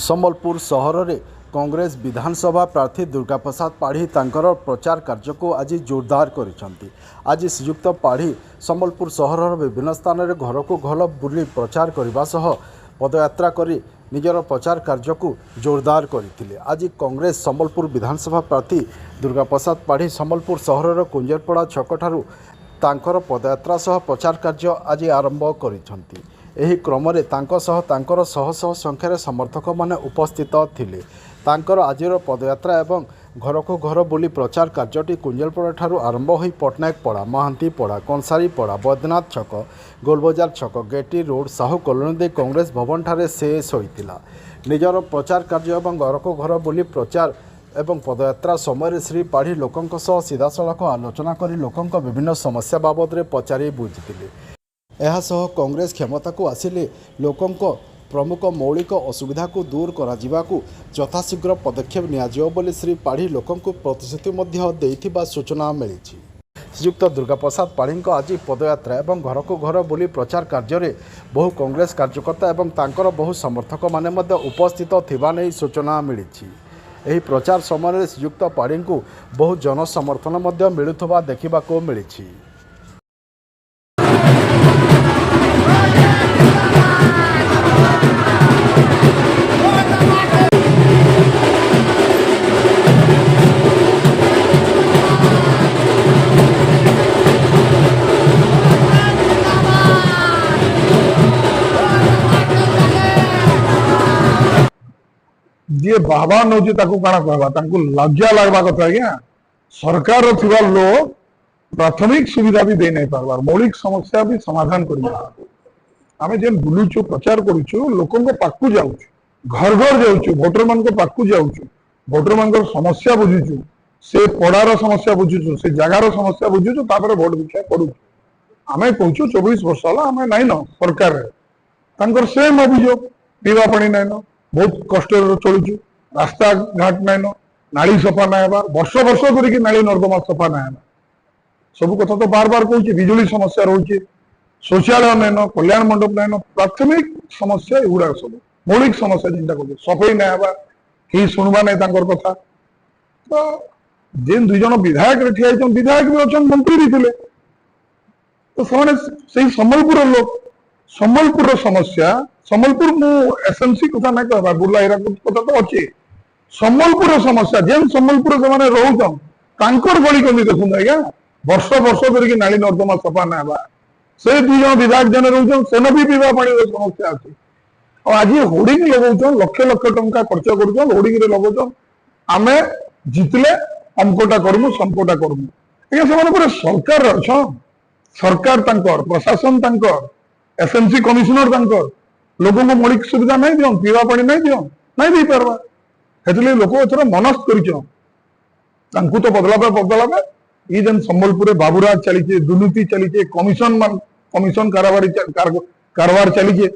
ସମ୍ବଲପୁର ସହରରେ କଂଗ୍ରେସ ବିଧାନସଭା ପ୍ରାର୍ଥୀ ଦୁର୍ଗା ପ୍ରସାଦ ପାଢ଼ୀ ତାଙ୍କର ପ୍ରଚାର କାର୍ଯ୍ୟକୁ ଆଜି ଜୋରଦାର କରିଛନ୍ତି। ଆଜି ଶ୍ରୀଯୁକ୍ତ ପାଢ଼ୀ ସମ୍ବଲପୁର ସହରର ବିଭିନ୍ନ ସ୍ଥାନରେ ଘରକୁ ଘର ବୁଲି ପ୍ରଚାର କରିବା ସହ ପଦଯାତ୍ରା କରି ନିଜର ପ୍ରଚାର କାର୍ଯ୍ୟକୁ ଜୋରଦାର କରିଥିଲେ। ଆଜି କଂଗ୍ରେସ ସମ୍ବଲପୁର ବିଧାନସଭା ପ୍ରାର୍ଥୀ ଦୁର୍ଗା ପ୍ରସାଦ ପାଢ଼ୀ ସମ୍ବଲପୁର ସହରର କୁଞ୍ଜରପଡ଼ା ଛକଠାରୁ ତାଙ୍କର ପଦଯାତ୍ରା ସହ ପ୍ରଚାର କାର୍ଯ୍ୟ ଆଜି ଆରମ୍ଭ କରିଛନ୍ତି। ଏହି କ୍ରମରେ ତାଙ୍କର ଶହ ଶହ ସଂଖ୍ୟାରେ ସମର୍ଥକମାନେ ଉପସ୍ଥିତ ଥିଲେ। ତାଙ୍କର ଆଜିର ପଦଯାତ୍ରା ଏବଂ ଘରକୁ ଘର ବୁଲି ପ୍ରଚାର କାର୍ଯ୍ୟଟି କୁଞ୍ଜଲପଡ଼ାଠାରୁ ଆରମ୍ଭ ହୋଇ ପଟ୍ଟନାୟକ ପଡ଼ା, ମହାନ୍ତି ପଡ଼ା, କଂସାରୀ ପଡ଼ା, ବୈଦ୍ୟନାଥ ଛକ, ଗୋଲବଜାର ଛକ, ଗେଟି ରୋଡ଼, ସାହୁ କଲୋନୀ ଦେଇ କଂଗ୍ରେସ ଭବନଠାରେ ଶେଷ ହୋଇଥିଲା। ନିଜର ପ୍ରଚାର କାର୍ଯ୍ୟ ଏବଂ ଘରକୁ ଘର ବୁଲି ପ୍ରଚାର ଏବଂ ପଦଯାତ୍ରା ସମୟରେ ଶ୍ରୀ ପାଢ଼ୀ ଲୋକଙ୍କ ସହ ସିଧାସଳଖ ଆଲୋଚନା କରି ଲୋକଙ୍କ ବିଭିନ୍ନ ସମସ୍ୟା ବାବଦରେ ପଚାରି ବୁଝିଥିଲେ। ଏହାସହ କଂଗ୍ରେସ କ୍ଷମତାକୁ ଆସିଲେ ଲୋକଙ୍କ ପ୍ରମୁଖ ମୌଳିକ ଅସୁବିଧାକୁ ଦୂର କରାଯିବାକୁ ଯଥାଶୀଘ୍ର ପଦକ୍ଷେପ ନିଆଯିବ ବୋଲି ଶ୍ରୀ ପାଢ଼ୀ ଲୋକଙ୍କୁ ପ୍ରତିଶ୍ରୁତି ମଧ୍ୟ ଦେଇଥିବା ସୂଚନା ମିଳିଛି। ଶ୍ରୀଯୁକ୍ତ ଦୁର୍ଗା ପ୍ରସାଦ ପାଢ଼ୀଙ୍କ ଆଜି ପଦଯାତ୍ରା ଏବଂ ଘରକୁ ଘର ବୁଲି ପ୍ରଚାର କାର୍ଯ୍ୟରେ ବହୁ କଂଗ୍ରେସ କାର୍ଯ୍ୟକର୍ତ୍ତା ଏବଂ ତାଙ୍କର ବହୁ ସମର୍ଥକମାନେ ମଧ୍ୟ ଉପସ୍ଥିତ ଥିବା ନେଇ ସୂଚନା ମିଳିଛି। ଏହି ପ୍ରଚାର ସମୟରେ ଶ୍ରୀଯୁକ୍ତ ପାଢ଼ୀଙ୍କୁ ବହୁ ଜନସମର୍ଥନ ମଧ୍ୟ ମିଳୁଥିବା ଦେଖିବାକୁ ମିଳିଛି। जी बाबा नौचे ताकू काना कहबा ताकू लज्जा लगवा कथा आज्ञा सरकार थिबा लोग प्राथमिक सुविधा भी दे नहीं पारबार मौलिक समस्या भी समाधान करि आमे जेन बुलुचु प्रचार करूछु लोकन को पाकू जाउछु घर घर जाउछु वोटर मान को पाकू जाउछु वोटर मान को समस्या बुझुछु से पड़ार समस्या बुझुछु से जगार समस्या बुझुछु तापर वोट भिक्षा करूछु आमे कहूछु 24 वर्ष होला आमे नाही न सरकार रे तांकर सेम अभियोग पीवा पानी नाही न बहुत कष्ट चलुचु रास्ता घाट नाइन नाली सफा ना वर्ष वर्ष करके नाली नर्दमा सफा ना सब कथा तो बार बार कहूँ बिजुली समस्या रोचे शौचालय नाइन कल्याण मंडप नाइन प्राथमिक समस्या एगुड़ा सब मौलिक समस्या चिंता कर सफाई ना कहीं शुणवा ना कथा तो जेन दुई जन विधायक ठिया विधायक भी अच्छा मंत्री भी थे तो से सम्बलपुर लोग सम्बलपुर समस्या सम्बलपुर मु एसएमसी कथा ना कहबा बुर्ला हिराकुद कथा तो अच्छे सम्बलपुर समस्या जेन सम्बलपुर से माने रहउछन तांकर गली कमी देखुन आज्ञा वर्ष वर्ष करके नाली नर्दमा सफा ना बा से दुई जन विधायक जन रहउछन सेन भी पीवा पानी समस्या अछि और आज होर्डिंग लगाउछन लक्ष लक्ष टंका खर्च करूछन होर्डिंग रे लगाउछन आमे जितले अमकोटा करमु समकोटा करमु ए से माने पूरा सरकार रहछन सरकार तांकर प्रशासन तांकर एसएमसी कमिश्नर तांकर लोगों को मौलिक सुविधा नहीं दियो पीवा पानी नहीं दियो नहीं दे पारबा हेतले लोक एथर मनस्थ करिछन तांकु तो बदलाबे ई जन संबलपुर बाबूराज चलीचे दुर्नीति चलीचे कमिशन कारबार चलीचे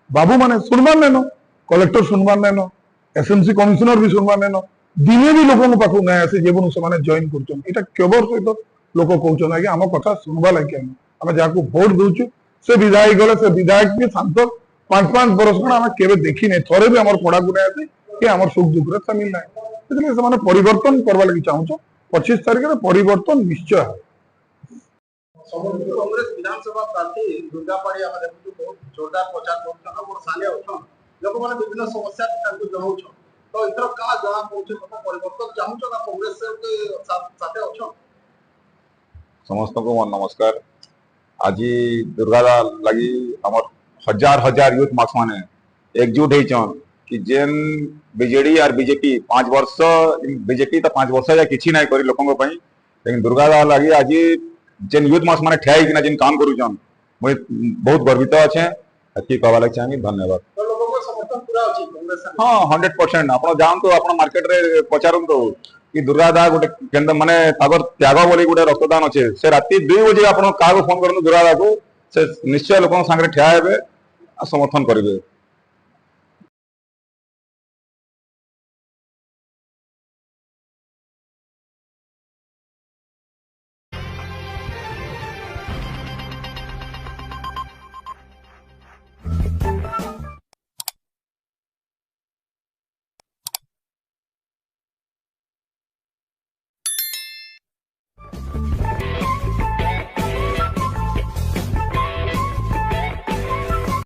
बाबू माने सुनबार नेनो कलेक्टर सुनबार नेनो एसएमसी कमिश्नर भी सुनबार नेनो दिने भी लोगों पाखु ना आसे जेबन से माने जॉइन करछन एटा केबर सहित लोक कहउछन कि हम कथा सुनबा लागि हम जाको वोट दोछु से विधायक गले से विधायक भी सांसद 5-5 बरस आम केवे देखी नहीं थोड़े भी आम पड़ा गुना कि आम सुख दुख सामिल ना से परिवर्तन करवा लगी चाहूँ 25 तारिख में परिवर्तन निश्चय कांग्रेस विधानसभा प्रार्थी दुर्गा पाढ़ी आम देखु बहुत जोरदार प्रचार कर लोक मैंने विभिन्न समस्या जनाऊन तो इधर का जना पहुंचे परिवर्तन चाहूँ ना कांग्रेस साथे अच्छा समस्त को नमस्कार आज दुर्गा लगी हमर हजार हजार यूथ मार्क्स माने एकजुट होइछन कि जेन बीजेडी और बीजेपी 5 वर्ष बीजेपी तो 5 वर्ष या किछि नाही करी लोकन पई लेकिन दुर्गा लगी आज जेन यूथ मार्क्स माने ठेई कि जेन काम करूछन मुई बहुत गर्वित अच्छे अति कहवा लग चाहि धन्यवाद तो लोगों को समर्थन पूरा अछि कांग्रेस हां 100% आपण जान तो आपण मार्केट रे पचारन तो कि दुर्गा दा गोटे केंद्र माने तागर त्याग बोली गोटे रक्तदान अच्छे से राति 2 बजे आपण कागो फोन करन दुर्गा दा को से निश्चय लोकन संगे ठिया हेबे समर्थन करेंगे।